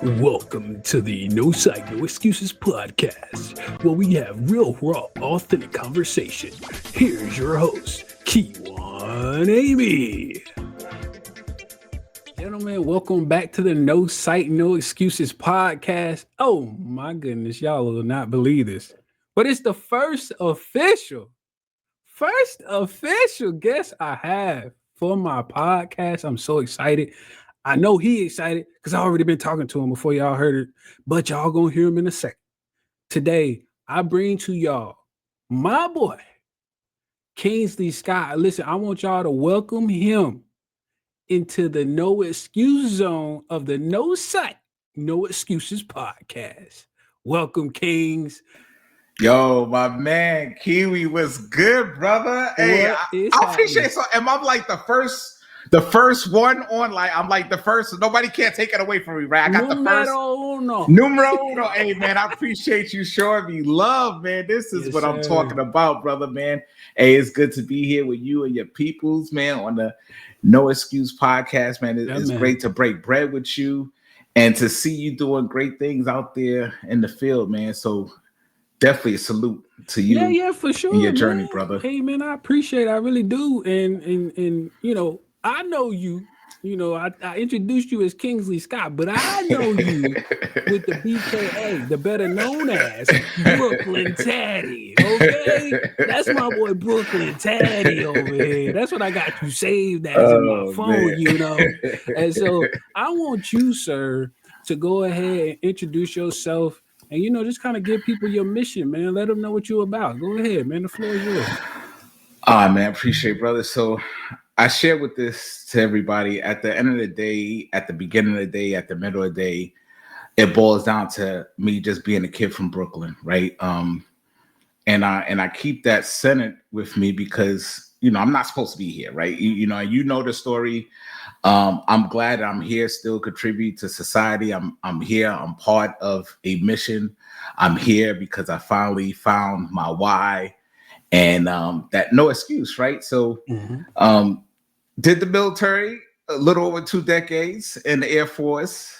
Welcome to the No Psych, No Excuses podcast, where we have real, raw, authentic conversation. Here's your host, Kijuan Amey. Gentlemen, welcome back to the No Psych, No Excuses podcast. Oh my goodness, y'all will not believe this, but it's the first official guest I have for my podcast. I'm so excited. I know he excited because I already been talking to him before y'all heard it, but y'all gonna hear him in a second. Today, I bring to y'all my boy, Kingsley Scott. Listen, I want y'all to welcome him into the no excuse zone of the No Psych, No Excuses podcast. Welcome, Kings. Yo, my man, Kiwi was good, brother. Hey, I appreciate it. So, am I like the first one on? Like, I'm like the first. Nobody can't take it away from me, right? I got the first. Numero uno. Hey, man, I appreciate you showing me love, man. This is what I'm talking about, brother, man. Hey, it's good to be here with you and your peoples, man, on the No Excuse podcast, man. It's great to break bread with you and to see you doing great things out there in the field, man. So definitely a salute to you. Yeah, for sure. In your journey, brother. Hey, man, I appreciate it. I really do. And you know, I know you. You know, I introduced you as Kingsley Scott, but I know you with the BKA, the better known as Brooklyn Taddy. Okay, that's my boy Brooklyn Taddy over here. That's what I got you saved as in my phone, man. You know. And so I want you, sir, to go ahead and introduce yourself. And, you know, just kind of give people your mission, man. Let them know what you're about. Go ahead, man. The floor is yours. Man, appreciate it, brother. So I share with this to everybody. At the end of the day, at the beginning of the day, at the middle of the day, it boils down to me just being a kid from Brooklyn, right? And I keep that centered with me because, you know, I'm not supposed to be here, right? You know the story. I'm glad I'm here, still contribute to society. I'm here. I'm part of a mission. I'm here because I finally found my why, and that no excuse, right? So, did the military a little over 2 decades in the Air Force,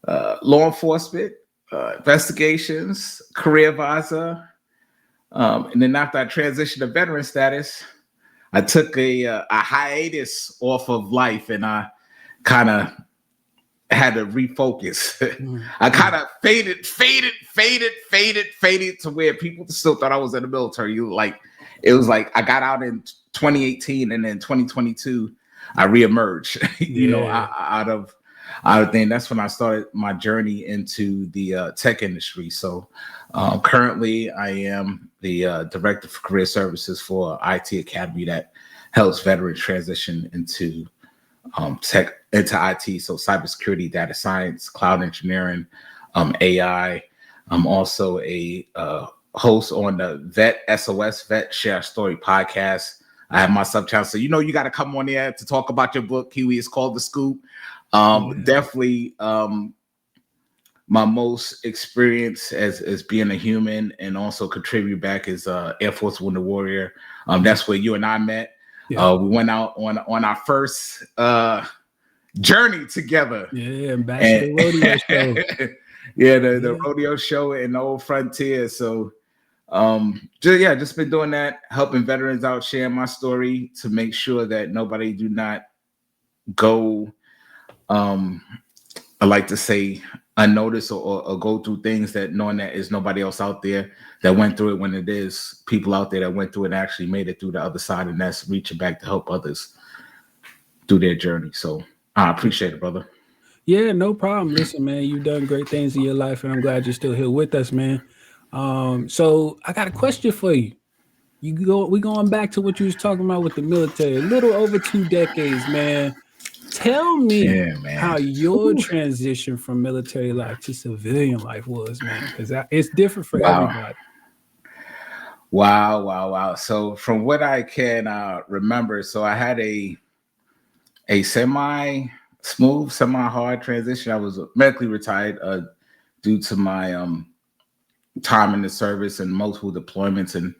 law enforcement, investigations, career advisor, and then after I transitioned to veteran status, I took a hiatus off of life, and I kind of had to refocus. I kind of faded to where people still thought I was in the military. It was like I got out in 2018, and then 2022 I reemerged. Out of thing. That's when I started my journey into the tech industry. So currently, I am the director for career services for IT Academy that helps veterans transition into tech, into IT. So cybersecurity, data science, cloud engineering, AI. I'm also a host on the Vet SOS Vet Share Story podcast. I have my sub channel, so you got to come on there to talk about your book, Kiwi. It's called The Scoop. Definitely my most experience as being a human and also contribute back as Air Force Wounded Warrior. That's where you and I met. Yeah. We went out on our first journey together. Yeah, back to the rodeo show. The rodeo show in the old frontier. So just been doing that, helping veterans out, sharing my story to make sure that nobody do not go I like to say unnoticed or go through things that knowing that there's nobody else out there that went through it, when it is people out there that went through it and actually made it through the other side, and that's reaching back to help others through their journey. So I appreciate it, brother. Yeah, no problem. Listen, man, you've done great things in your life, and I'm glad you're still here with us, man. So I got a question for you. We're going back to what you was talking about with the military, a little over 2 decades, man. Tell me how your transition from military life to civilian life was, man, because it's different for everybody. Wow. So from what I can remember, so I had a semi-smooth, semi-hard transition. I was medically retired due to my time in the service and multiple deployments, and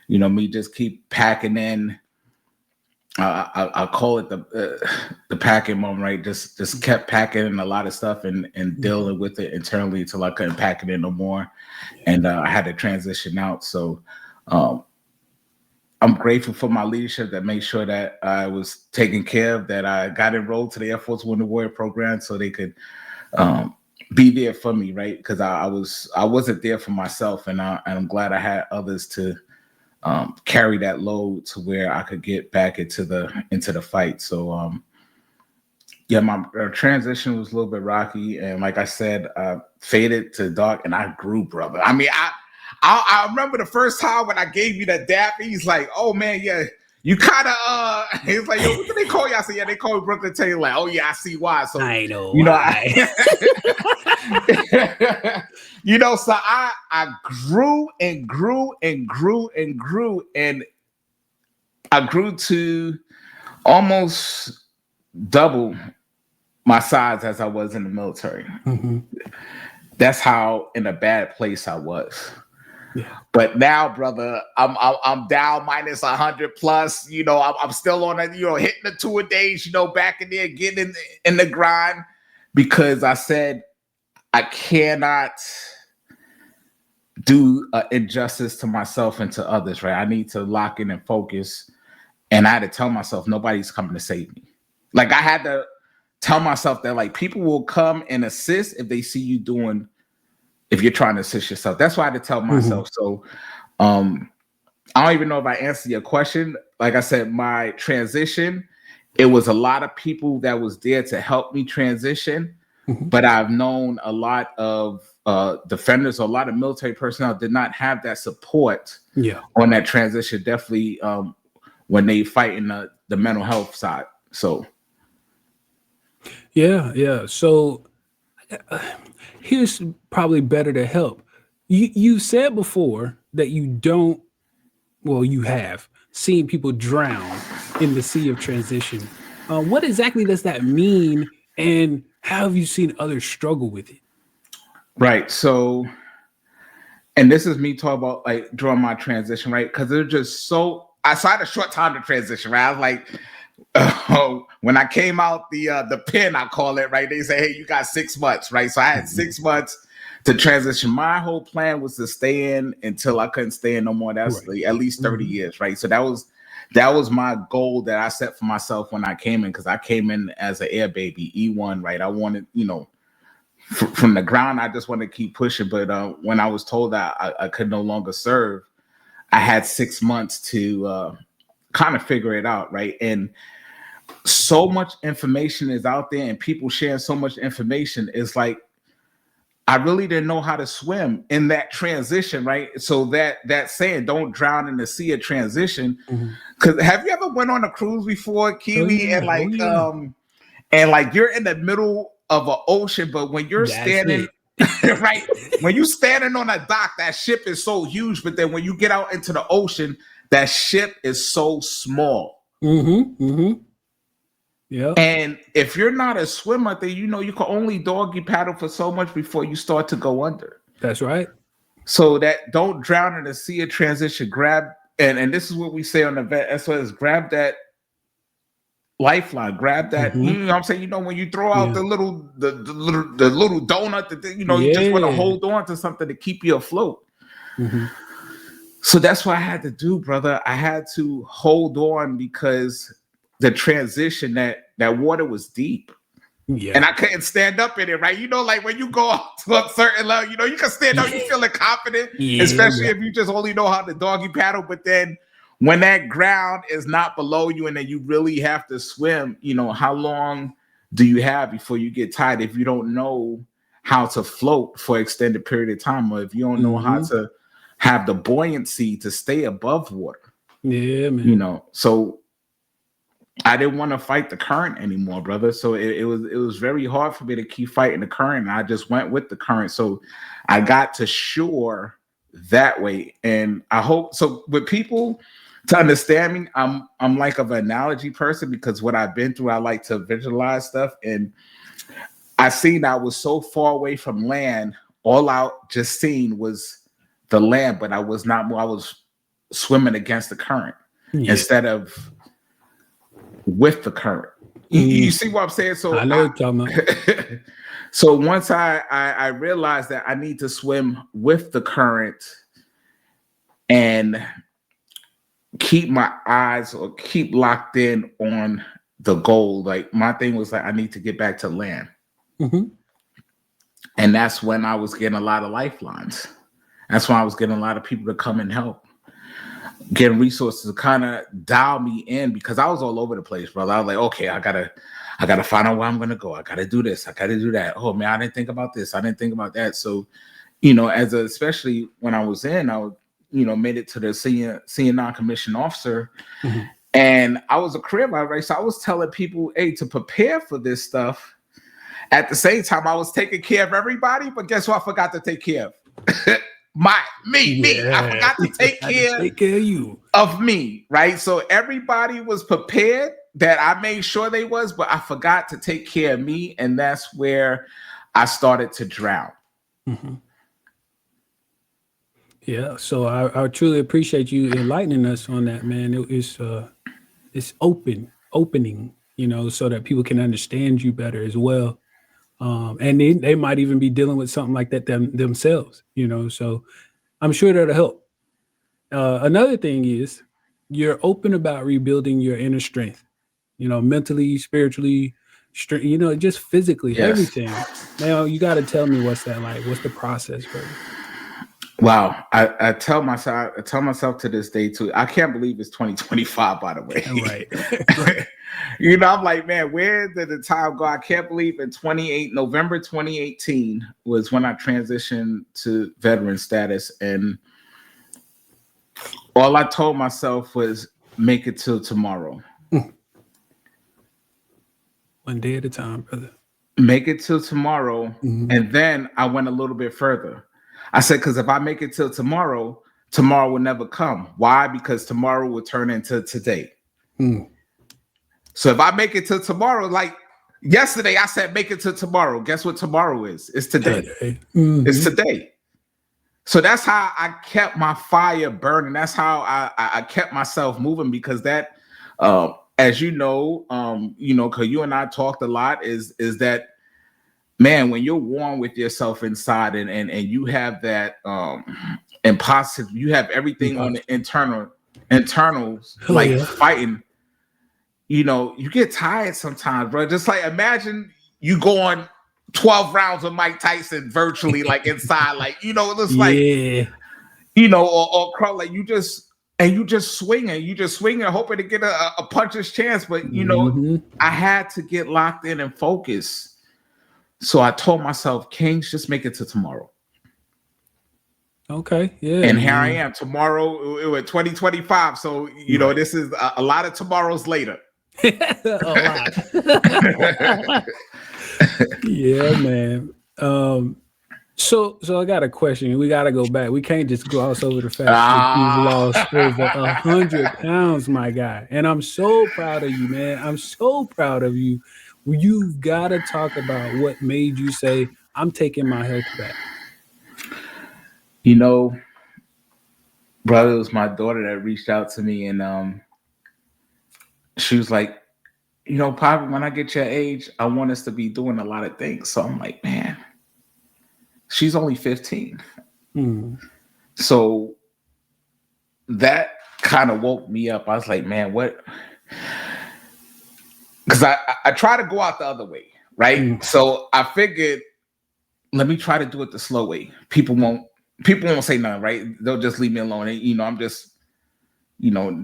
me just keep packing in I call it the packing moment, right? Just kept packing a lot of stuff and dealing with it internally until I couldn't pack it in no more, and I had to transition out. So I'm grateful for my leadership that made sure that I was taken care of, that I got enrolled to the Air Force Wounded Warrior program so they could be there for me, right? Because I wasn't there for myself, and I'm glad I had others to carry that load to where I could get back into the fight. So yeah, my transition was a little bit rocky, and like I said, faded to dark, and I grew, brother. I mean, I remember the first time when I gave you that dap. He's like, "Oh man, yeah, you kind of." He's like, "Yo, what do they call you?" I said, "Yeah, they call me Brooklyn Taylor." Like, "Oh yeah, I see why." So I know why. So I grew and grew and grew and grew, and I grew to almost double my size as I was in the military. Mm-hmm. That's how in a bad place I was. Yeah. But now, brother, I'm down minus 100 plus. I'm still on it. Hitting the 2 a days. Back in there, getting in the grind, because I said I cannot do injustice to myself and to others. Right? I need to lock in and focus. And I had to tell myself nobody's coming to save me. Like, I had to tell myself that, like, people will come and assist if they see you doing. If you're trying to assist yourself. That's why I had to tell myself. So I don't even know if I answered your question. Like I said, my transition, it was a lot of people that was there to help me transition. But I've known a lot of defenders, a lot of military personnel did not have that support on that transition. Definitely when they fight in the mental health side. So yeah. So here's probably better to help. You said before that you have seen people drown in the sea of transition. What exactly does that mean, and how have you seen others struggle with it? Right. So, and this is me talking about like during my transition, right? Because they're just so. I had a short time to transition, right? I was like, when I came out the pen, I call it, right? They say, hey, you got 6 months, right? So I had 6 months to transition. My whole plan was to stay in until I couldn't stay in no more. That's like at least 30 years, right? So that was my goal that I set for myself when I came in, because I came in as an air baby, E1, right? I wanted, from the ground, I just wanted to keep pushing. But when I was told that I could no longer serve, I had 6 months to kind of figure it out, right? And so much information is out there, and people sharing so much information. Is like, I really didn't know how to swim in that transition, right? So that saying, don't drown in the sea of transition. Because have you ever went on a cruise before, Kiwi? And like you're in the middle of an ocean, but when you're standing right, when you're standing on a dock, that ship is so huge, but then when you get out into the ocean, that ship is so small. Yeah. And if you're not a swimmer, then you can only doggy paddle for so much before you start to go under. That's right. So that don't drown in the sea of transition. Grab, and this is what we say on the vet SOS, grab that lifeline, grab that. You know what I'm saying? When you throw out the little donut, you just want to hold on to something to keep you afloat. So that's what I had to do, brother. I had to hold on, because the transition, that water was deep. And I couldn't stand up in it, right? Like when you go up to a certain level, you can stand up, you feeling confident, especially if you just only know how to doggy paddle. But then when that ground is not below you, and then you really have to swim, how long do you have before you get tired if you don't know how to float for an extended period of time, or if you don't know how to have the buoyancy to stay above water? Yeah, man. So I didn't want to fight the current anymore, brother. So it was very hard for me to keep fighting the current. And I just went with the current. So I got to shore that way. And I hope so with people to understand me, I'm like an analogy person, because what I've been through, I like to visualize stuff. And I seen I was so far away from land, all out just seeing was the land, but I was swimming against the current instead of with the current. You see what I'm saying? So I know what you're talking about. So once I realized that I need to swim with the current and keep my eyes or keep locked in on the goal. Like my thing was like, I need to get back to land. Mm-hmm. And that's when I was getting a lot of lifelines. That's when I was getting a lot of people to come and help, getting resources to kind of dial me in, because I was all over the place, brother. I was like, okay, I gotta find out where I'm gonna go. I gotta do this. I gotta do that. Oh man, I didn't think about this. I didn't think about that. So, especially when I was in, I made it to the senior non-commissioned officer, mm-hmm. and I was a career fighter, right? So I was telling people, hey, to prepare for this stuff. At the same time, I was taking care of everybody, but guess what? I forgot to take care of me. I forgot to take care of you, of me, right? So everybody was prepared, that I made sure they was, but I forgot to take care of me, and that's where I started to drown. Mm-hmm. Yeah, so I truly appreciate you enlightening us on that, man. It's opening, so that people can understand you better as well. And they might even be dealing with something like that themselves, so I'm sure that'll help. Another thing is you're open about rebuilding your inner strength, mentally, spiritually, just physically, Yes. everything. Now you got to tell me what's that like? What's the process, brother? Wow. I tell myself to this day too, I can't believe it's 2025, by the way. Right. I'm like, man, where did the time go? I can't believe November 2018 was when I transitioned to veteran status. And all I told myself was make it till tomorrow. One day at a time, brother. Make it till tomorrow. Mm-hmm. And then I went a little bit further. I said, because if I make it till tomorrow, tomorrow will never come. Why? Because tomorrow will turn into today. Mm. So if I make it till tomorrow, like yesterday, I said, make it till tomorrow. Guess what tomorrow is? It's today. Mm-hmm. It's today. So that's how I kept my fire burning. That's how I kept myself moving, because that, as you know, because you and I talked a lot, is that, man, when you're warm with yourself inside and you have that impossible, you have everything on the internals, like fighting, you get tired sometimes, bro. Just like imagine you going 12 rounds with Mike Tyson virtually, like inside, like, it's like, or Carl, like you just swinging, hoping to get a puncher's chance. But, mm-hmm. I had to get locked in and focus. So I told myself, Kings, just make it to tomorrow. Okay, yeah. And here I am tomorrow. It was 2025. So, this is a lot of tomorrows later. A lot. Yeah, man. So I got a question. We got to go back. We can't just gloss over the fact that you've lost over 100 pounds, my guy. And I'm so proud of you, man. I'm so proud of you. You've got to talk about what made you say, I'm taking my health back. Brother, it was my daughter that reached out to me, and she was like, Papa, when I get your age, I want us to be doing a lot of things. So I'm like, man, she's only 15. Mm. So that kind of woke me up. I was like, man, what? Because I try to go out the other way, right? Mm. So I figured, let me try to do it the slow way. People won't say nothing, right? They'll just leave me alone. And, I'm just,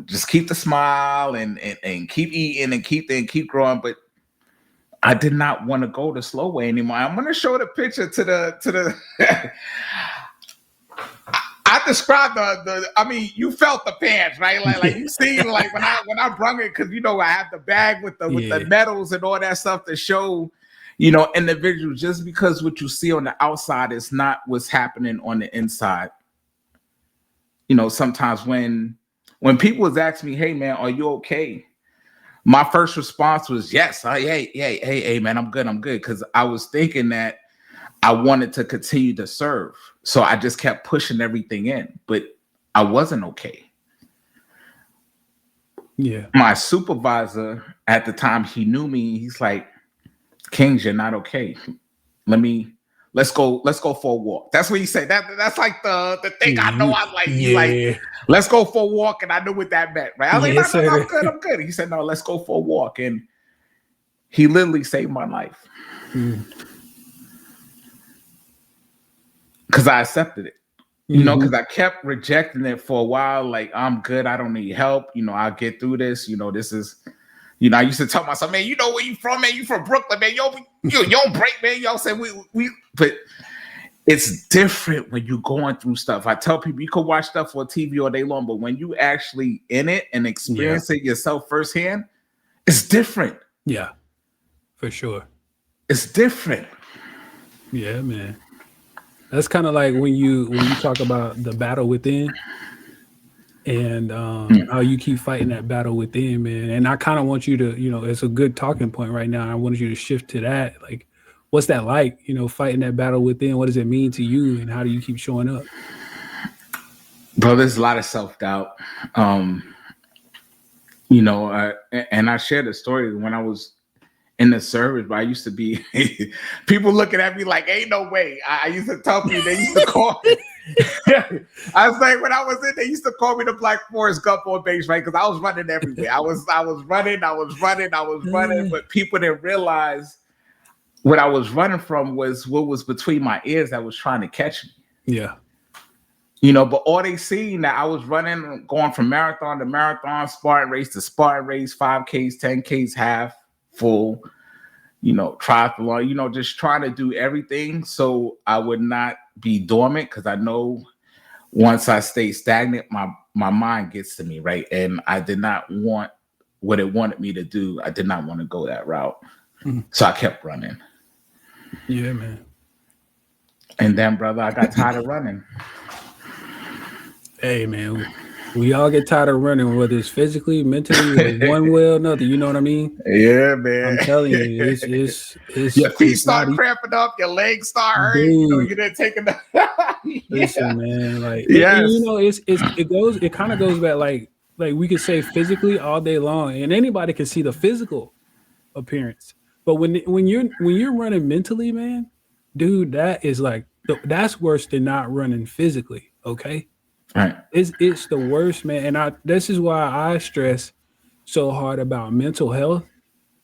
just keep the smile and keep eating and keep growing. But I did not want to go the slow way anymore. I'm going to show the picture to the. I described you felt the pants, right? Like you seen, like when I brung it, because I have the bag with the medals and all that stuff to show, individuals. Just because what you see on the outside is not what's happening on the inside. Sometimes when people was asking me, "Hey man, are you okay?" My first response was yes. Hey man, I'm good, because I was thinking that I wanted to continue to serve. So I just kept pushing everything in, but I wasn't okay. Yeah. My supervisor at the time, he knew me. He's like, Kings, you're not okay. Let's go for a walk. That's what he said. That's like the thing I know I like. He's like, Yeah. let's go for a walk. And I knew what that meant, right? I was Yes, like, no, sir. I'm good. He said, no, let's go for a walk. And he literally saved my life. Because I accepted it. You know, because I kept rejecting it for a while. Like, I'm good. I don't need help. You know, I'll get through this. You know, this is, you know, I used to tell myself, man, you know where you from, man? You from Brooklyn, man. You don't break, man. Y'all say but it's different when you're going through stuff. I tell people you can watch stuff on TV all day long, but when you actually in it and experience it yourself firsthand, it's different. Yeah, for sure. It's different. Yeah, man. That's kind of like when you talk about the battle within and how you keep fighting that battle within, man. And I kind of want you to, you know, it's a good talking point right now. I wanted you to shift to that. Like, what's that like, you know, fighting that battle within? What does it mean to you and how do you keep showing up? Bro, there's a lot of self-doubt. You know, and I shared a story when I was in the service, but I used to be people looking at me like, ain't no way. I used to tell people, they used to call I was like, when I was in, they used to call me the Black Forest Gump on base, right? Because I was running everywhere. I was running, but people didn't realize what I was running from was what was between my ears that was trying to catch me. Yeah. You know, but all they seen that I was running, going from marathon to marathon, Spartan race to Spartan race, 5Ks, 10Ks, half, full, you know, triathlon, you know, just trying to do everything so I would not be dormant, because I know once I stay stagnant, my mind gets to me, right? And I did not want what it wanted me to do. I did not want to go that route. So I kept running. Yeah, man. And then, brother, I got tired of running. Hey, man, we all get tired of running, whether it's physically, mentally, or one way or another. You know what I mean? Yeah, man. I'm telling you, it's your feet start cramping up, your legs start hurting. You know, you didn't take enough. Listen, man, like and, you know, it kind of goes back like we could say physically all day long, and anybody can see the physical appearance. But when you're running mentally, man, dude, that is like that's worse than not running physically. Okay. Right. It's the worst, man. And this is why I stress so hard about mental health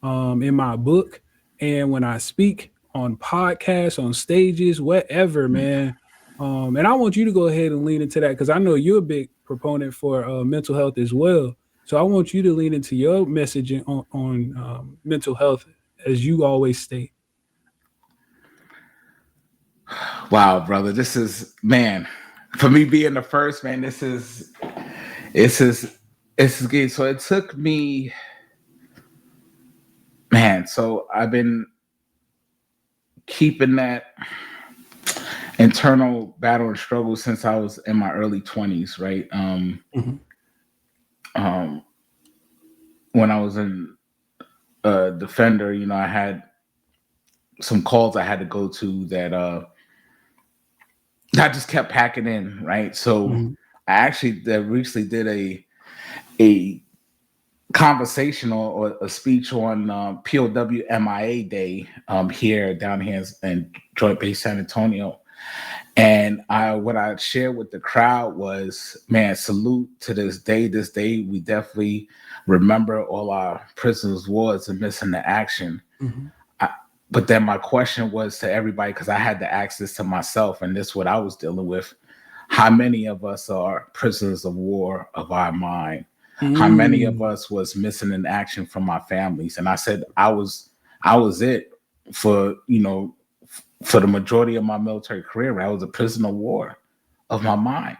in my book and when I speak on podcasts, on stages, whatever, man. And I want you to go ahead and lean into that because I know you're a big proponent for mental health as well. So I want you to lean into your messaging on mental health as you always state. Wow, brother. This is, man, for me being the first, man, this is good. So it took me, man, so I've been keeping that internal battle and struggle since I was in my early 20s, right? When I was in Defender, you know, I had some calls I had to go to that I just kept packing in, right? So I actually recently did a conversation or a speech on POW MIA Day down here in Joint Base San Antonio. And what I shared with the crowd was, man, salute to this day. This day, we definitely remember all our prisoners' wars and missing the action. But then my question was to everybody, because I had to ask this to myself, and this is what I was dealing with. How many of us are prisoners of war of our mind? How many of us was missing in action from our families? And I said, I was it for, you know, for the majority of my military career. I was a prisoner of war of my mind.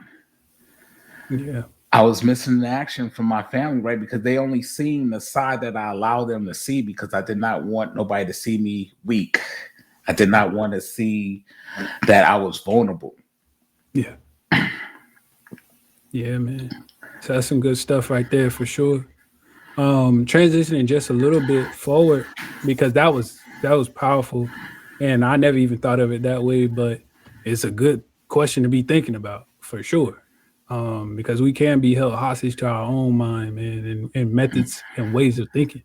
Yeah. I was missing in action from my family, right? Because they only seen the side that I allowed them to see, because I did not want nobody to see me weak. I did not want to see that I was vulnerable. Yeah. Yeah, man. So that's some good stuff right there for sure. Transitioning just a little bit forward, because that was powerful. And I never even thought of it that way, but it's a good question to be thinking about for sure. because we can be held hostage to our own mind, man, and methods and ways of thinking.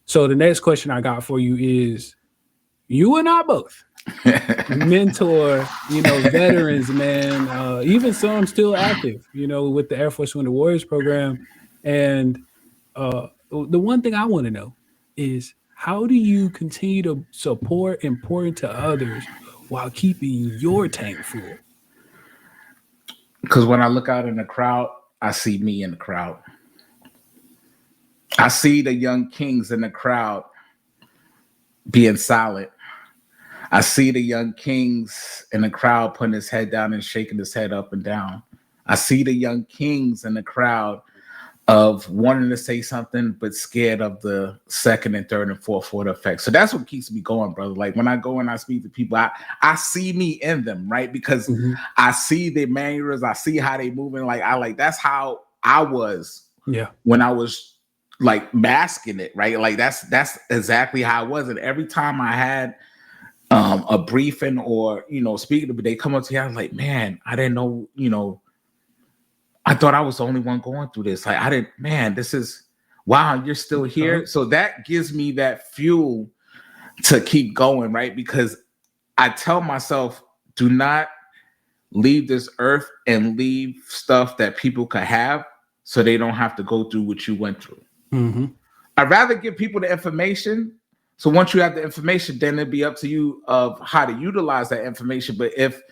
So the next question I got for you is, you and I both mentor, veterans, man, even some still active, with the Air Force Winter Warriors program. And the one thing I want to know is, how do you continue to support and pour into others while keeping your tank full? Because when I look out in the crowd, I see me in the crowd. I see the young kings in the crowd being silent. I see the young kings in the crowd putting his head down and shaking his head up and down. I see the young kings in the crowd of wanting to say something, but scared of the second and third and fourth order effects. So that's what keeps me going, brother. Like when I go and I speak to people, I see me in them, right? Because I see their maneuvers, I see how they moving. That's how I was when I was like masking it, right? Like that's exactly how I was. And every time I had a briefing or, speaking to me, they come up to me, I was like, man, I didn't know, I thought I was the only one going through this. This is, wow, you're still here. So that gives me that fuel to keep going, right? Because I tell myself, do not leave this earth and leave stuff that people could have so they don't have to go through what you went through. I'd rather give people the information. So once you have the information, then it'd be up to you of how to utilize that information. But if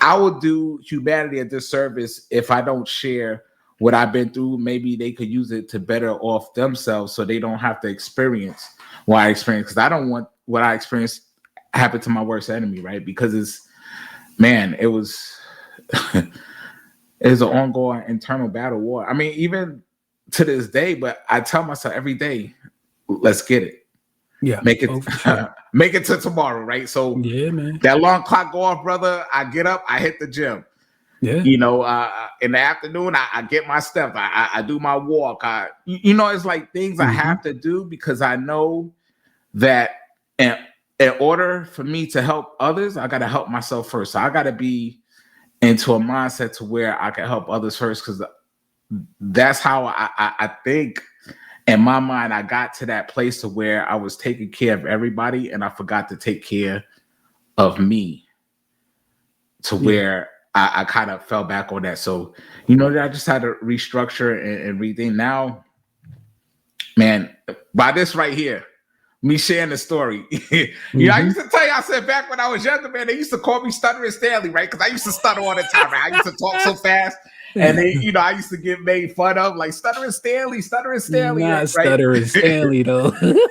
I will do humanity a disservice if I don't share what I've been through, maybe they could use it to better off themselves so they don't have to experience what I experienced. Because I don't want what I experienced happen to my worst enemy, right? Because it was an ongoing internal battle war. I mean, even to this day, but I tell myself every day, let's get it. Yeah, make it make it to tomorrow, right? So man, that long clock go off, brother. I get up, I hit the gym. In the afternoon, I get my steps. I do my walk. It's like things I have to do because I know that in order for me to help others, I got to help myself first. So I got to be into a mindset to where I can help others first, because that's how I think. In my mind, I got to that place to where I was taking care of everybody and I forgot to take care of me, to where I kind of fell back on that. So, I just had to restructure and rethink. Now, man, by this right here, me sharing the story. I used to tell you, I said back when I was younger, man, they used to call me Stuttering Stanley, right? Because I used to stutter all the time, right? I used to talk so fast. And they, I used to get made fun of, like Stuttering Stanley. Not right? Stuttering Stanley, though. That's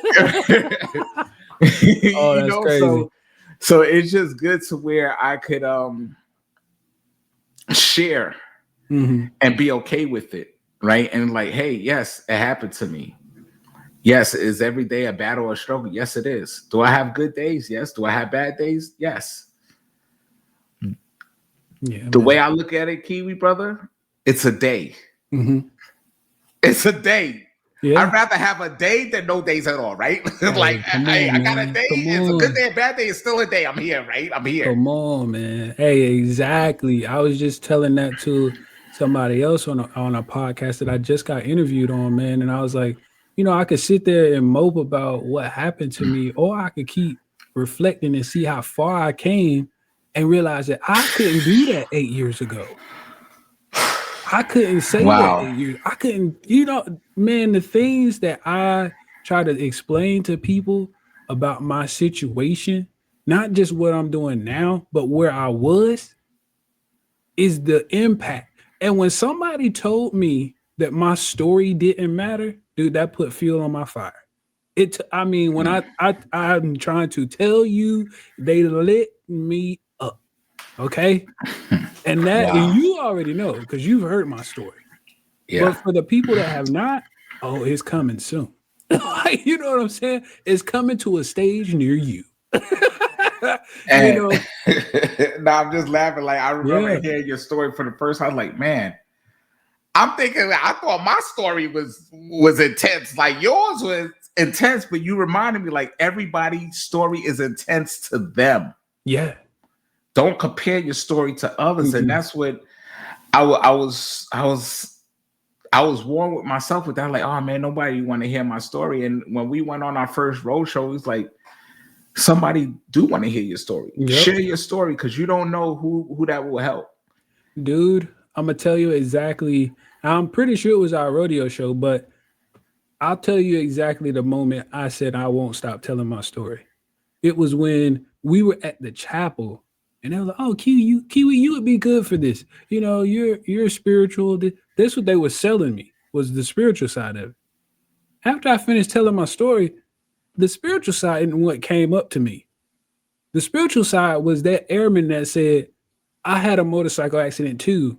crazy. So it's just good to where I could share and be okay with it, right? And like, hey, yes, it happened to me. Yes, is every day a battle or struggle? Yes, it is. Do I have good days? Yes. Do I have bad days? Yes. The way I look at it, Kiwi brother, it's a day. It's a day. Yeah. I'd rather have a day than no days at all, right? I got a day. It's a good day, a bad day. It's still a day. I'm here, right? I'm here. Come on, man. Hey, exactly. I was just telling that to somebody else on a podcast that I just got interviewed on, man. And I was like, I could sit there and mope about what happened to me, or I could keep reflecting and see how far I came and realize that I couldn't do that 8 years ago. I couldn't say that 8 years. I couldn't, man, the things that I try to explain to people about my situation, not just what I'm doing now, but where I was, is the impact. And when somebody told me that my story didn't matter, dude, that put fuel on my fire. When I'm trying to tell you, they lit me up. Okay. And that you already know, because you've heard my story. Yeah. But for the people that have not, it's coming soon. You know what I'm saying? It's coming to a stage near you. No, I'm just laughing. Like, I remember hearing your story for the first time. I was like, man, I'm thinking, I thought my story was intense. Like, yours was intense, but you reminded me, like, everybody's story is intense to them. Yeah. Don't compare your story to others. And that's what I was warm with myself with that, like, oh man, nobody want to hear my story. And when we went on our first road show, it was like, somebody do want to hear your story. Yep. Share your story, because you don't know who that will help. Dude, I'm gonna tell you exactly. I'm pretty sure it was our rodeo show, but I'll tell you exactly the moment I said I won't stop telling my story. It was when we were at the chapel, and they were like, "Oh, Kiwi, you would be good for this. You know, you're spiritual." That's what they were selling me, was the spiritual side of it. After I finished telling my story, the spiritual side isn't what came up to me. The spiritual side was that airman that said, "I had a motorcycle accident too,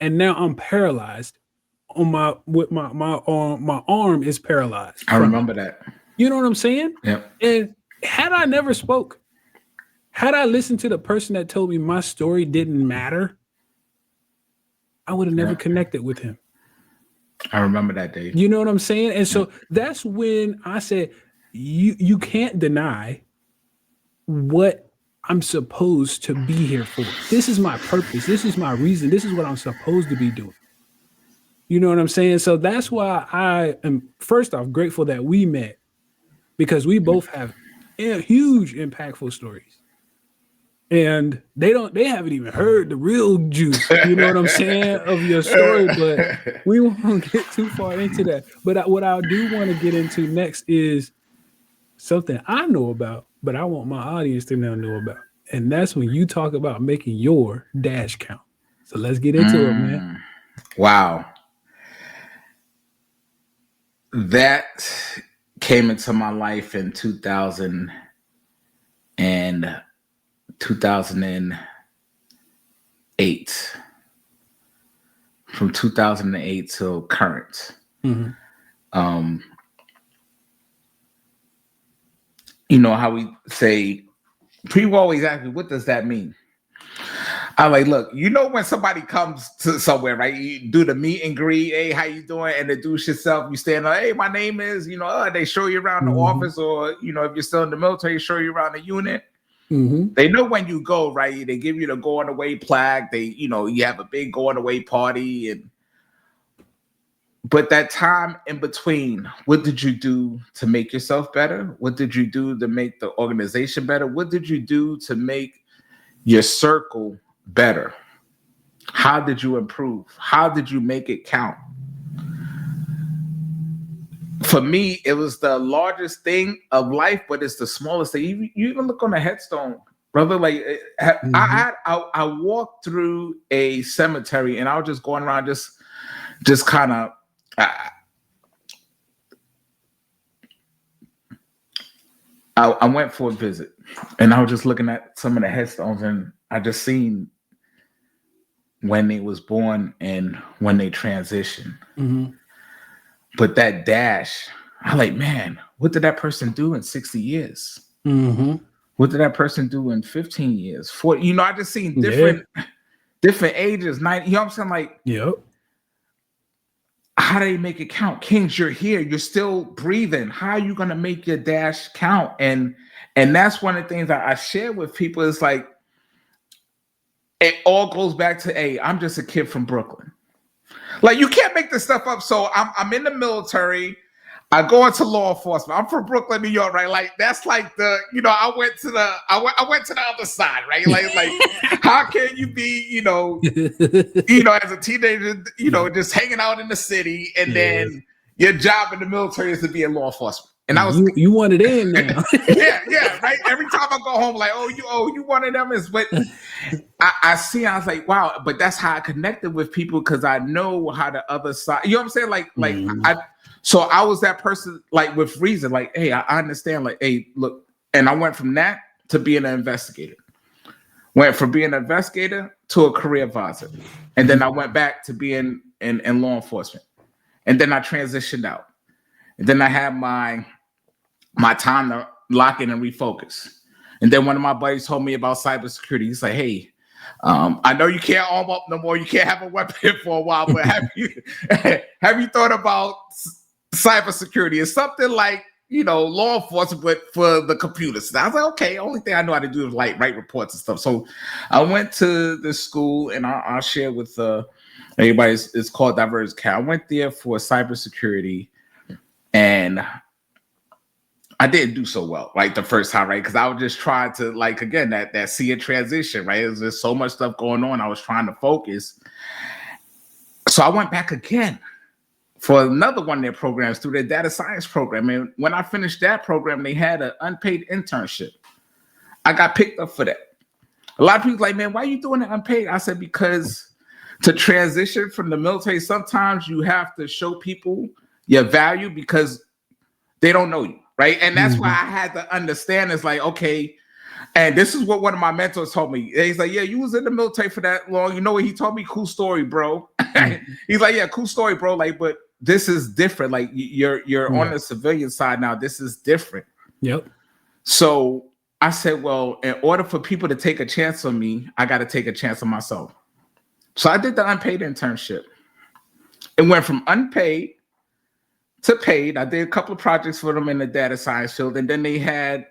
and now I'm paralyzed. My arm is paralyzed." I remember that. You know what I'm saying? Yeah. And had I never spoke, had I listened to the person that told me my story didn't matter, I would have never connected with him. I remember that day. You know what I'm saying? And so that's when I said, you can't deny what I'm supposed to be here for. This is my purpose. This is my reason. This is what I'm supposed to be doing. You know what I'm saying? So that's why I am, first off, grateful that we met, because we both have huge, impactful stories. And they haven't even heard the real juice, you know what I'm saying, of your story, but we won't get too far into that. But what I do want to get into next is something I know about, but I want my audience to now know about. And that's when you talk about making your dash count. So let's get into it, man. Wow. That came into my life in 2008. From 2008 till current. Mm-hmm. You know how we say, people always ask me, what does that mean? I'm like, look, you know, when somebody comes to somewhere, right? You do the meet and greet, hey, how you doing? And introduce yourself. You stand there, hey, my name is, you know, they show you around the office, or, you know, if you're still in the military, show you around the unit. Mm-hmm. They know when you go, right? They give you the going away plaque. They, you know, you have a big going away party. But that time in between, what did you do to make yourself better? What did you do to make the organization better? What did you do to make your circle better? How did you improve? How did you make it count? For me, it was the largest thing of life, but it's the smallest thing. You even look on the headstone, brother. Like I walked through a cemetery, and I was just going around, just kind of. I went for a visit, and I was just looking at some of the headstones, and I just seen when they was born and when they transitioned. Mm-hmm. But that dash, I'm like, man, what did that person do in 60 years? Mm-hmm. What did that person do in 15 years? 40, you know, I just seen different ages, 90, you know what I'm saying? Like, yep. How do they make it count? Kings, you're here. You're still breathing. How are you going to make your dash count? And that's one of the things that I share with people. Is like, it all goes back to, hey, I'm just a kid from Brooklyn. Like, you can't make this stuff up. So I'm in the military. I go into law enforcement. I'm from Brooklyn, New York, right? Like, that's like the, you know, I went to the other side, right? Like how can you be, you know, as a teenager, you know, just hanging out in the city, and then your job in the military is to be in law enforcement. And I was, you want it in now. yeah, right. Every time I go home, like, you one of them is, but I was like, wow, but that's how I connected with people, because I know how the other side, you know what I'm saying? Like so I was that person, like, with reason, like, hey, I understand, like, hey, look, and I went from that to being an investigator. Went from being an investigator to a career advisor. And then I went back to being in law enforcement. And then I transitioned out. And then I had my time to lock in and refocus. And then one of my buddies told me about cybersecurity. He's like, hey, I know you can't arm up no more. You can't have a weapon for a while, but have you thought about cybersecurity? It's something like, you know, law enforcement, but for the computers. And I was like, okay, only thing I know how to do is like write reports and stuff. So I went to the school, and I'll share with It's called Diverse Care. I went there for cybersecurity, and I didn't do so well, like the first time, right? Because I was just trying to, like, again, that see a transition, right? There's just so much stuff going on. I was trying to focus. So I went back again for another one of their programs through their data science program. And when I finished that program, they had an unpaid internship. I got picked up for that. A lot of people like, man, why are you doing it unpaid? I said, because to transition from the military, sometimes you have to show people your value because they don't know you, right? And that's why I had to understand. It's like, okay, and this is what one of my mentors told me. He's like, yeah, you was in the military for that long. You know what he told me? Cool story, bro. He's like, yeah, cool story, bro. Like, but this is different. Like, you're on the civilian side now. This is different. Yep. So I said, well, in order for people to take a chance on me, I got to take a chance on myself. So I did the unpaid internship. It went from unpaid to paid. I did a couple of projects for them in the data science field. And then they had,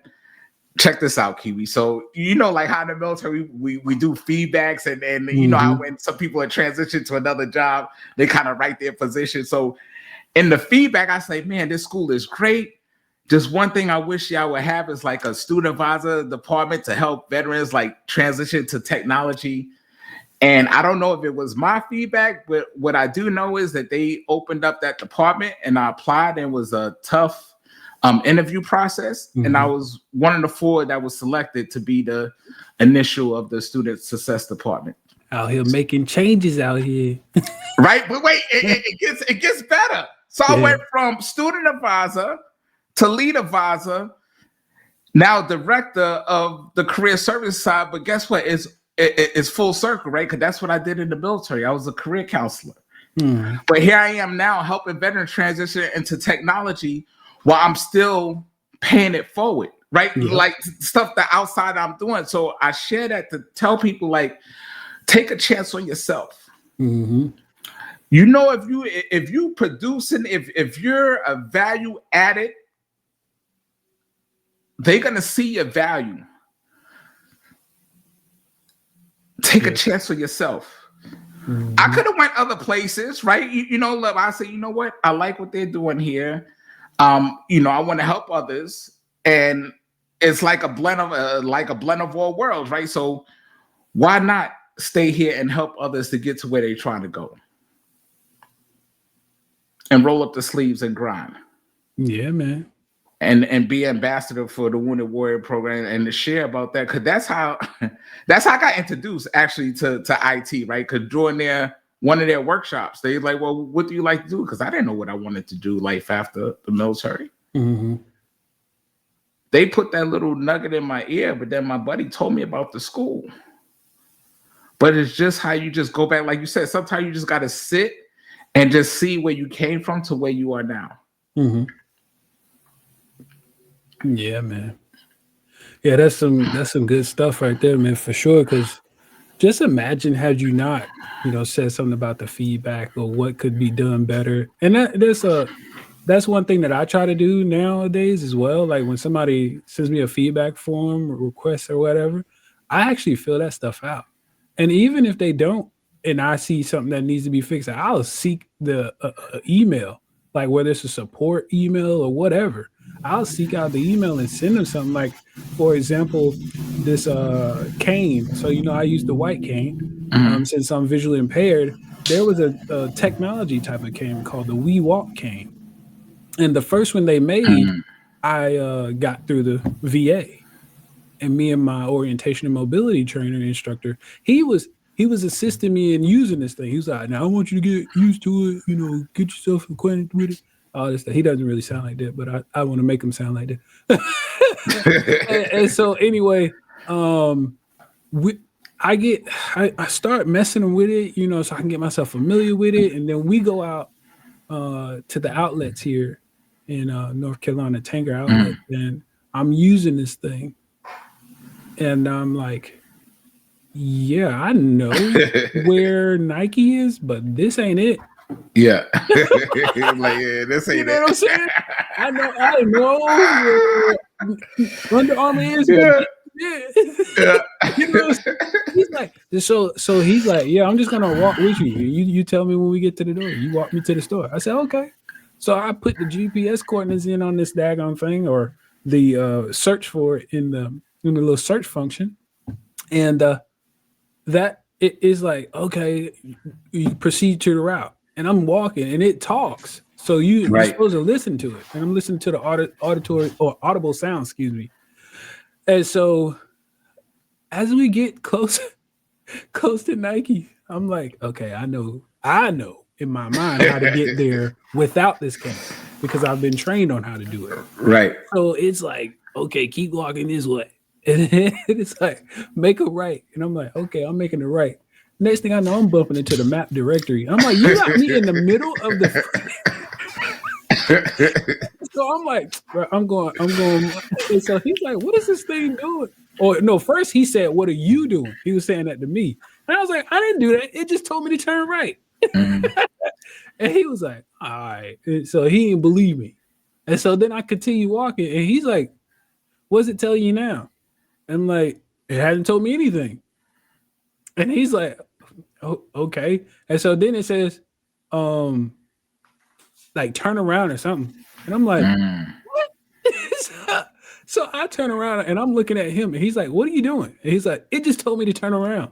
check this out, Kiwi. So, you know, like how in the military, we do feedbacks and you know how when some people are transitioned to another job, they kind of write their position. So in the feedback, I say, man, this school is great. Just one thing I wish y'all would have is like a student advisor department to help veterans like transition to technology. And I don't know if it was my feedback, but what I do know is that they opened up that department and I applied, and it was a tough interview process. And I was one of the 4 that was selected to be the initial of the student success department. Out here making changes out here. Right. But wait, it gets better. So I went from student advisor to lead advisor, now director of the career service side. But guess what? It's full circle, right? Because that's what I did in the military. I was a career counselor. But here I am now helping veterans transition into technology while I'm still paying it forward, right? Like stuff that outside I'm doing. So I share that to tell people, like, take a chance on yourself. You know, if you producing, if you're a value added, they're gonna see your value. Take a chance on yourself. I could have went other places, right? You know, look, I say, you know what? I like what they're doing here. You know, I want to help others, and it's like a blend of all worlds, right? So why not stay here and help others to get to where they're trying to go, and roll up the sleeves and grind? Yeah, man. And be ambassador for the Wounded Warrior program and to share about that, because that's how I got introduced actually to IT, right? Because during one of their workshops, they like, well, what do you like to do? Because I didn't know what I wanted to do life after the military. They put that little nugget in my ear, but then my buddy told me about the school. But it's just how you just go back, like you said, sometimes you just got to sit and just see where you came from to where you are now. Yeah, man. Yeah, that's some good stuff right there, man, for sure. Because just imagine had you not, you know, said something about the feedback or what could be done better. And that's one thing that I try to do nowadays as well. Like when somebody sends me a feedback form or request or whatever, I actually fill that stuff out. And even if they don't, and I see something that needs to be fixed, I'll seek the email, like whether it's a support email or whatever. I'll seek out the email and send them something. Like, for example, this cane. So, you know, I use the white cane since I'm visually impaired. There was a technology type of cane called the We Walk cane. And the first one they made, I got through the VA. And me and my orientation and mobility trainer instructor, he was assisting me in using this thing. He was like, now I want you to get used to it, you know, get yourself acquainted with it. All this stuff. He doesn't really sound like that, but I want to make him sound like that. and so anyway, I start messing with it, you know, so I can get myself familiar with it. And then we go out to the outlets here in North Carolina, Tanger outlet, and I'm using this thing. And I'm like, yeah, I know where Nike is, but this ain't it. Yeah. Like, yeah, this ain't, you know what I'm saying? I know Under Armour is, but Yeah. Yeah. You know, he's like, so he's like, yeah, I'm just gonna walk with you. You tell me when we get to the door. You walk me to the store. I said, okay. So I put the GPS coordinates in on this daggone thing, or the search for it in the little search function, and that it is like, okay, you proceed to the route, and I'm walking, and it talks. So you're Right. supposed to listen to it, and I'm listening to the auditory or audible sound, excuse me. And so as we get close to Nike, I'm like, okay, I know in my mind how to get there without this cane because I've been trained on how to do it. Right. So it's like, okay, keep walking this way. And then it's like, make a right. And I'm like, okay, I'm making a right. Next thing I know, I'm bumping into the map directory. I'm like, you got me in the middle of the. So I'm like, bro, I'm going. And so he's like, what is this thing doing? Or no, first he said, what are you doing? He was saying that to me. And I was like, I didn't do that. It just told me to turn right. And he was like, all right. And so he didn't believe me. And so then I continue walking, and he's like, what's it telling you now? I'm like, it hasn't told me anything. And he's like, oh, okay. And so then it says, like turn around or something. And I'm like, what? So I turn around and I'm looking at him, and he's like, what are you doing? And he's like, it just told me to turn around.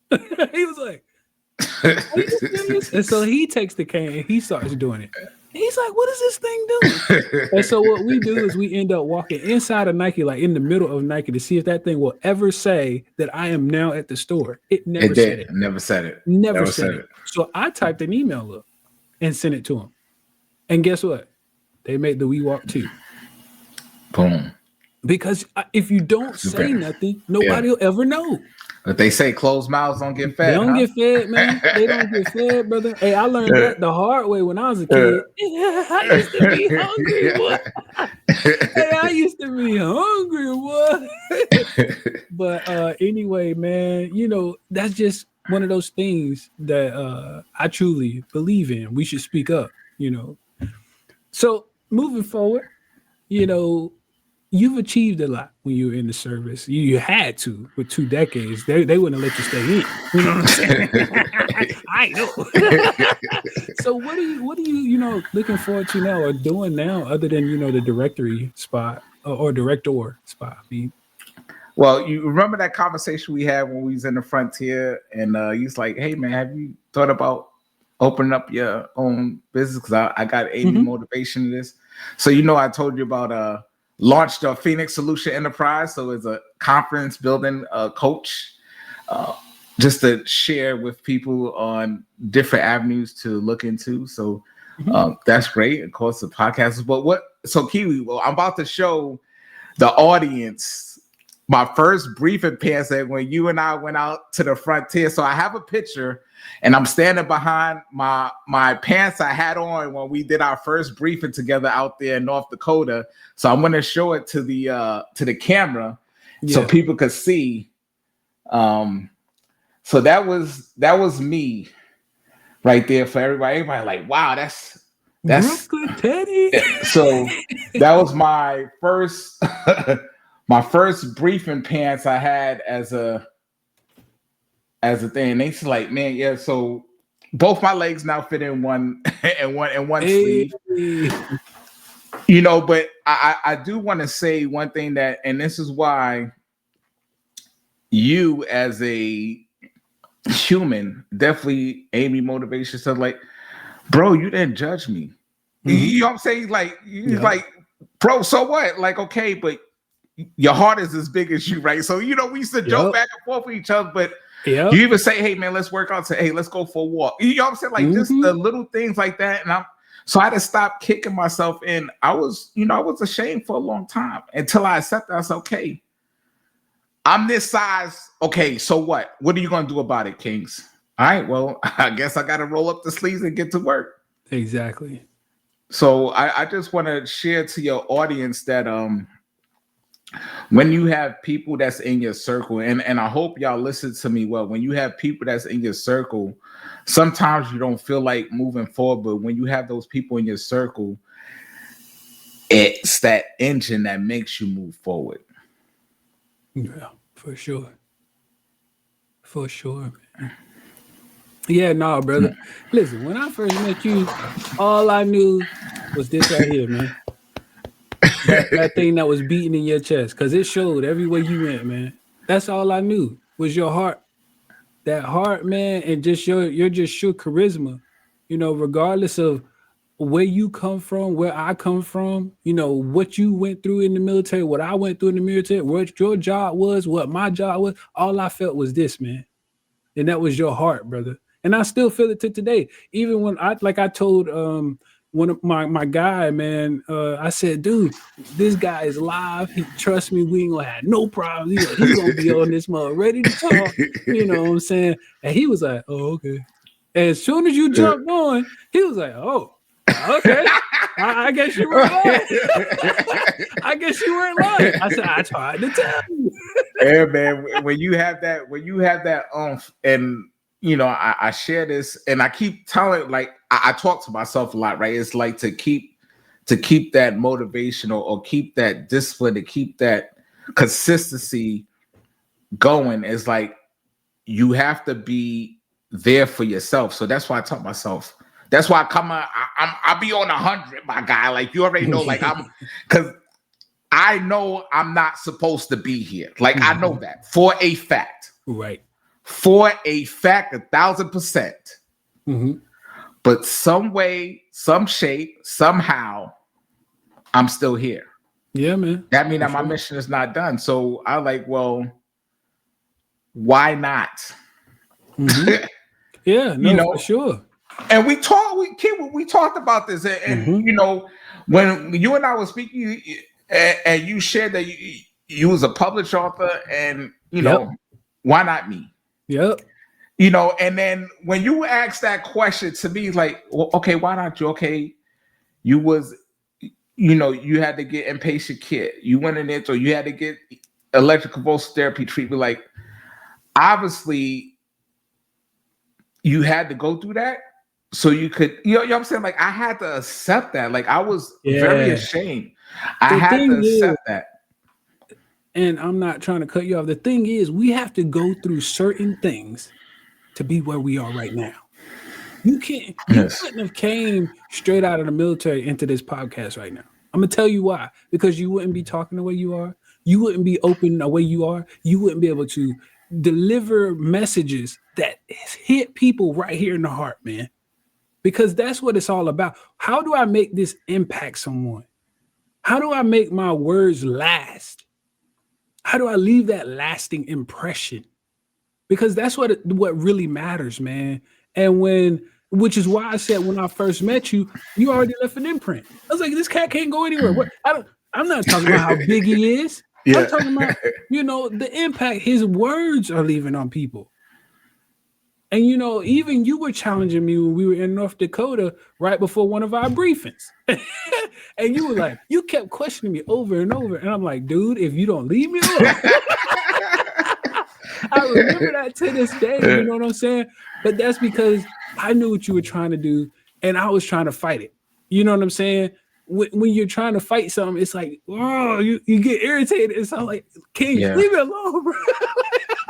He was like, are you serious? And so he takes the cane and he starts doing it. And he's like, what is this thing doing? And so what we do is we end up walking inside of Nike, like in the middle of Nike, to see if that thing will ever say that I am now at the store. It never said it. Never said it. Never said it. So I typed an email up and sent it to him. And guess what? They made the We Walk too. Boom. Because if you don't say nothing, nobody will ever know. But they say closed mouths don't get fed. They don't get fed, man. They don't get fed, brother. Hey, I learned that the hard way when I was a kid. I used to be hungry, boy. Hey, I used to be hungry, boy. But anyway, man, you know, that's just one of those things that I truly believe in. We should speak up, you know. So moving forward, you know, you've achieved a lot when you were in the service. You had to with 2 decades. They wouldn't let you stay in. You know what I'm saying? I know. So what are you looking forward to now or doing now other than, you know, the directory spot or director spot? I mean, well, you remember that conversation we had when we was in the frontier, and he's like, hey man, have you thought about opening up your own business? Because I got Amey motivation in this. So, you know, I told you about launched a Phoenix Solution Enterprise. So it's a conference building coach, just to share with people on different avenues to look into. So that's great. Of course, the podcast. But so Kiwi, well, I'm about to show the audience my first briefing pants that when you and I went out to the frontier. So I have a picture, and I'm standing behind my pants I had on when we did our first briefing together out there in North Dakota. So I'm going to show it to the camera so people could see. So that was me right there for everybody. Everybody like, wow, that's Brooklyn Teddy. So that was my first my first briefing pants I had as a thing. They said like, man, yeah. So both my legs now fit in one sleeve. You know, but I do want to say one thing that, and this is why you as a human definitely Amey motivation stuff. Like, bro, you didn't judge me. You know what I'm saying? Like, like, bro, so what? Like, okay, but your heart is as big as you, right? So, you know, we used to joke back and forth with each other, but you even say, hey, man, let's work out. Say, hey, let's go for a walk. You know what I'm saying? Like, just the little things like that. And so I had to stop kicking myself in. I was ashamed for a long time until I accepted. I said, okay, I'm this size. Okay, so what? What are you going to do about it, Kings? All right, well, I guess I got to roll up the sleeves and get to work. Exactly. So I just want to share to your audience that when you have people that's in your circle, and I hope y'all listen to me well, when you have people that's in your circle, sometimes you don't feel like moving forward, but when you have those people in your circle, it's that engine that makes you move forward. Yeah, for sure. For sure, man. Yeah, no, brother. Listen, when I first met you, all I knew was this right here, man. That thing that was beating in your chest, because it showed everywhere you went, man. That's all I knew was your heart. That heart, man, and just your just your charisma. Regardless of where you come from, where I come from, what you went through in the military, what I went through in the military, what your job was, what my job was, all I felt was this, man. And that was your heart, brother. And I still feel it to today. Even when I told one of my guy, man, I said, dude, this guy is live. He trust me, we ain't gonna have no problems. He gonna be on this mug ready to talk. You know what I'm saying? And he was like, oh, okay. And as soon as you jumped on, he was like, oh, okay. I guess you weren't lying. I guess you weren't lying. I said, I tried to tell you. Yeah, man. When you have that and I share this, and I keep telling, like, I talk to myself a lot, right? It's like to keep that motivation or keep that discipline, to keep that consistency going. Is like you have to be there for yourself. So that's why I tell myself. That's why I'll be on 100, my guy. Like you already know, like because I know I'm not supposed to be here. Like I know that for a fact. Right. For a fact, 1,000%. Mm-hmm. But some way, some shape, somehow, I'm still here. Yeah, man. That means that my mission is not done. So I like, well, why not? Mm-hmm. Yeah, no, for sure. And we talked about this, and when you and I were speaking, and you shared that you was a published author, and why not me? Yep. And then when you asked that question to me, like, well, okay, why not you? Okay, you was, you had to get inpatient care. You went in there, so you had to get electroconvulsive therapy treatment. Like, obviously, you had to go through that. So you could, you know what I'm saying? Like, I had to accept that. Like, I was very ashamed. I had to accept that. And I'm not trying to cut you off. The thing is, we have to go through certain things to be where we are right now. You couldn't have came straight out of the military into this podcast right now. I'm going to tell you why. Because you wouldn't be talking the way you are. You wouldn't be open the way you are. You wouldn't be able to deliver messages that hit people right here in the heart, man. Because that's what it's all about. How do I make this impact someone? How do I make my words last? How do I leave that lasting impression? Because that's what really matters, man. And which is why I said when I first met you, you already left an imprint. I was like, this cat can't go anywhere. I'm not talking about how big he is. Yeah. I'm talking about, the impact his words are leaving on people. And, even you were challenging me when we were in North Dakota right before one of our briefings. And you were like, you kept questioning me over and over. And I'm like, dude, if you don't leave me alone. I remember that to this day. You know what I'm saying? But that's because I knew what you were trying to do. And I was trying to fight it. You know what I'm saying? When you're trying to fight something, it's like, oh, you get irritated. It's all like, King, leave it alone, bro.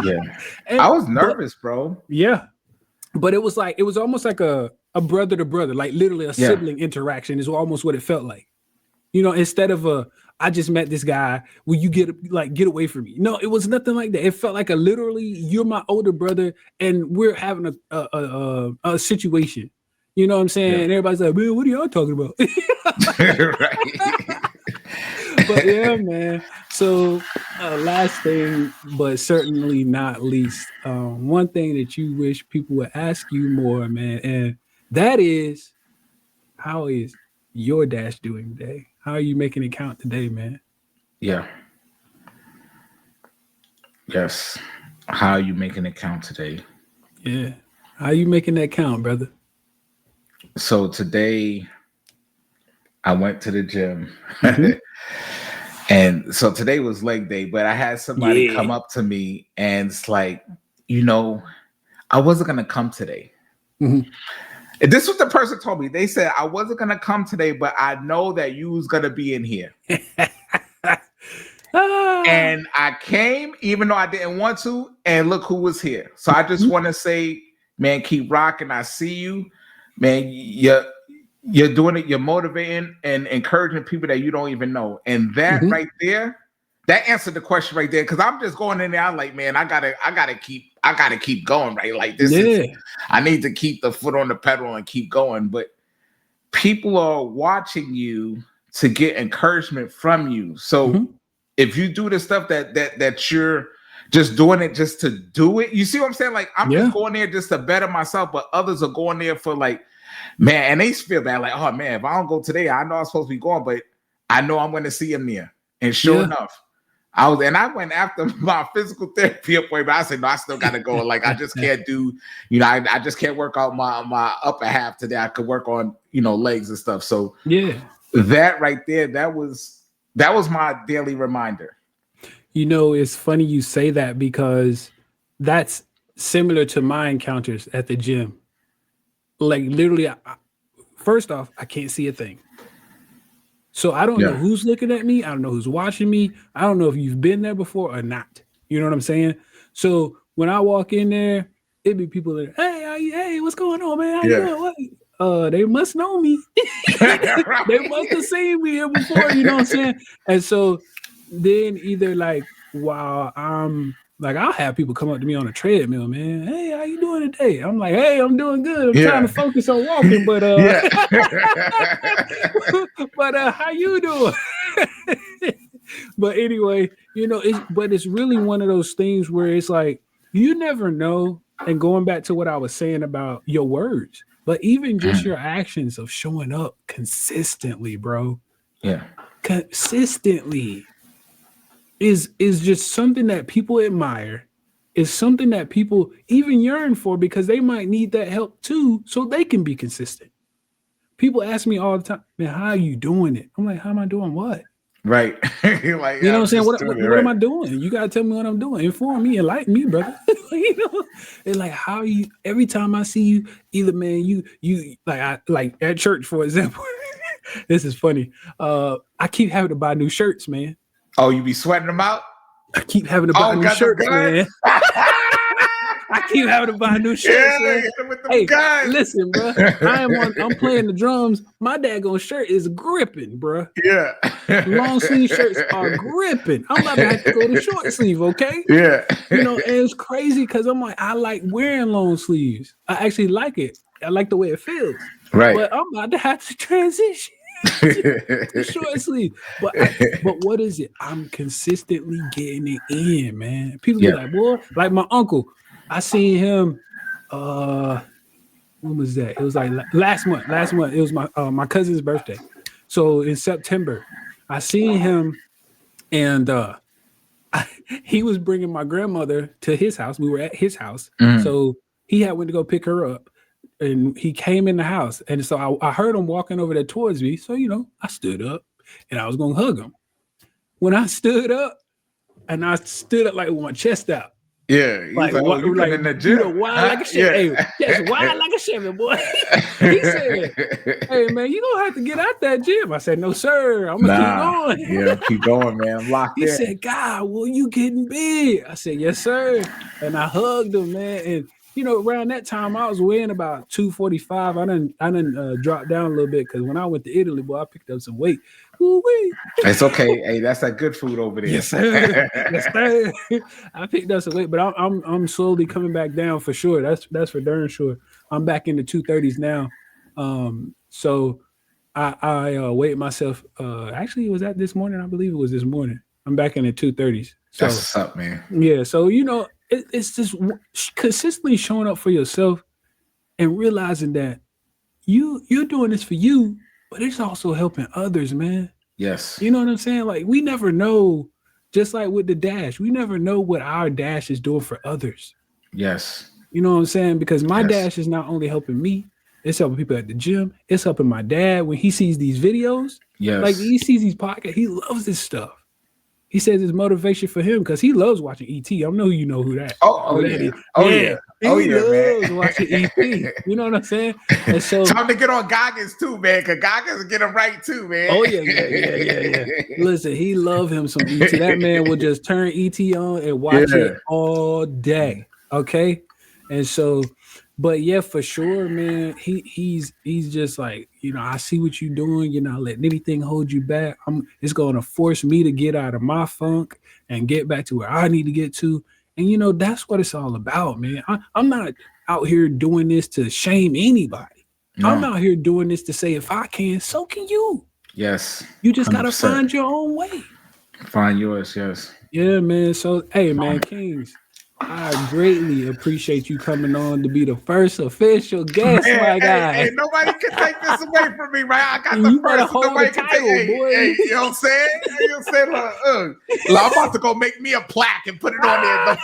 Yeah. I was nervous, bro. Yeah. But it was almost like a brother to brother, like literally a sibling interaction is almost what it felt like. Instead of I just met this guy, will you get away from me? No, it was nothing like that. It felt like literally you're my older brother and we're having a situation. You know what I'm saying? Yeah. And everybody's like, man, what are y'all talking about? Right. But yeah, man. So last thing, but certainly not least, one thing that you wish people would ask you more, man, and that is, how is your dash doing today? How are you making it count today, man? Yeah. Yes. How are you making it count today? Yeah. How are you making that count, brother? So today I went to the gym. Mm-hmm. And so today was leg day, but I had somebody come up to me and it's like, I wasn't going to come today. Mm-hmm. And this is what the person told me. They said, I wasn't going to come today, but I know that you was going to be in here. And I came, even though I didn't want to, and look who was here. So I just want to say, man, keep rocking. I see you, man. You're doing it. You're motivating and encouraging people that you don't even know. And that right there, that answered the question right there. Because I'm just going in there. I'm like, man, I gotta keep going, right? Like this is, I need to keep the foot on the pedal and keep going. But people are watching you to get encouragement from you. So if you do the stuff that you're just doing it just to do it, you see what I'm saying? Like I'm just going there just to better myself, but others are going there for like, man, and they feel bad, like, oh man, if I don't go today, I know I'm supposed to be going, but I know I'm going to see him there. And sure enough, I went after my physical therapy appointment. I said, no, I still got to go. Like I just can't do, I just can't work out my upper half today. I could work on, legs and stuff. So that right there, that was my daily reminder. It's funny you say that because that's similar to my encounters at the gym. Like literally, first off, I can't see a thing. So I don't know who's looking at me. I don't know who's watching me. I don't know if you've been there before or not. You know what I'm saying? So when I walk in there, it'd be people that, hey, what's going on, man? How you doing? What? They must know me. They must have seen me here before, you know what I'm saying? And so then either like while I'm like, I'll have people come up to me on a treadmill, man. Hey, how you doing today? I'm like, hey, I'm doing good. I'm trying to focus on walking, but but how you doing? But anyway, it's really one of those things where it's like you never know. And going back to what I was saying about your words, but even just your actions of showing up consistently, bro. Yeah, consistently. Is just something that people admire, is something that people even yearn for because they might need that help too, so they can be consistent. People ask me all the time, man, how are you doing it? I'm like, how am I doing what? Right. Like, you know what I'm saying? What am I doing? You gotta tell me what I'm doing. Inform me, enlighten me, brother. It's like how you every time I see you, either man, you like at church, for example. This is funny. I keep having to buy new shirts, man. Oh, you be sweating them out? I keep having to buy new shirts, man. I keep having to buy new shirts, man. Hey, listen, bro. I'm playing the drums. My daggone shirt is gripping, bro. Yeah. Long sleeve shirts are gripping. I'm about to have to go to short sleeve, okay? Yeah. And it's crazy because I'm like, I like wearing long sleeves. I actually like it. I like the way it feels. Right. But I'm about to have to transition. Short sleeve, but what is it? I'm consistently getting it in, man. People be like, boy, like my uncle. I seen him. When was that? It was like last month. It was my cousin's birthday. So in September, I seen him, and he was bringing my grandmother to his house. We were at his house, so he had went to go pick her up. And he came in the house. And so I heard him walking over there towards me. So, I stood up and I was going to hug him. When I stood up like with my chest out. Yeah. Like in the gym. Wild like a Chevy. Hey, wild like a Chevy, boy. He said, hey, man, you don't have to get out that gym. I said, no, sir. I'm going to keep going. Yeah, keep going, man. I'm locked in. He said, God, well, you getting big. I said, yes, sir. And I hugged him, man. And around that time, I was weighing about 245. I done dropped down a little bit because when I went to Italy, boy, I picked up some weight. Woo-wee. It's okay. Hey, that's that good food over there. Yes, sir. Yes, sir. I picked up some weight, but I'm slowly coming back down for sure. That's for darn sure. I'm back in the 230s now. So I weighed myself. Actually, it was that this morning. I believe it was this morning. I'm back in the 230s. So, that's what's up, man. Yeah. So it's just consistently showing up for yourself and realizing that you're doing this for you, but it's also helping others, man. Yes. You know what I'm saying? Like we never know, just like with the dash, we never know what our dash is doing for others. Yes. You know what I'm saying? Because my dash is not only helping me, it's helping people at the gym. It's helping my dad when he sees these videos. Yes. Like he sees these podcasts, he loves this stuff. He says it's motivation for him because he loves watching ET. I know you know who that. Oh that yeah. is. Oh yeah. Oh He yeah, loves man. watching ET. You know what I'm saying? And so time to get on Goggins too, man. Cause Goggins will get him right too, man. oh yeah. Listen, he love him some ET. That man will just turn ET on and watch it all day. Okay, and so, but yeah, for sure, man. He's just like, you know, I see what you're doing. You're not letting anything hold you back. It's going to force me to get out of my funk and get back to where I need to get to. And you know, that's what it's all about, man. I'm not out here doing this to shame anybody. No. I'm out here doing this to say, if I can, so can you. Yes. You just got to find your own way. Find yours, yes. Yeah, man. So, hey, man, Kings, I greatly appreciate you coming on to be the first official guest, my guy. Hey, nobody can take this away from me, right? I got the first. Nobody can take it. Boy. Hey, you know what I'm saying? You know what I'm saying? Look, I'm about to go make me a plaque and put it on there.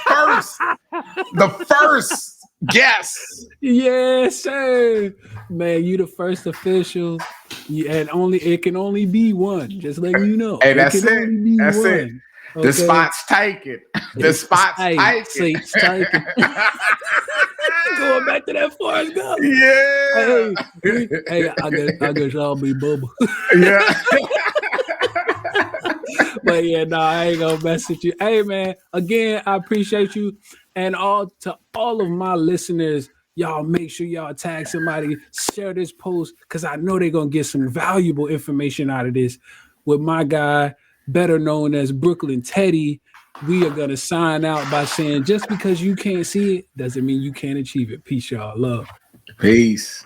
The first guest. Yes, sir. Man, you the first official. And it can only be one. Just letting you know. Hey, that's it. That's one. it. Okay. The spot's taken. The spot's taken. Going back to that Forrest Gump. Yeah. Hey, I guess I'll be Bubba. Yeah. But yeah, no, I ain't gonna mess with you. Hey, man, again, I appreciate you. And to all of my listeners, y'all make sure y'all tag somebody, share this post, because I know they're gonna get some valuable information out of this. With my guy, better known as Brooklyn Teddy, we are going to sign out by saying, just because you can't see it doesn't mean you can't achieve it. Peace, y'all. Love. Peace.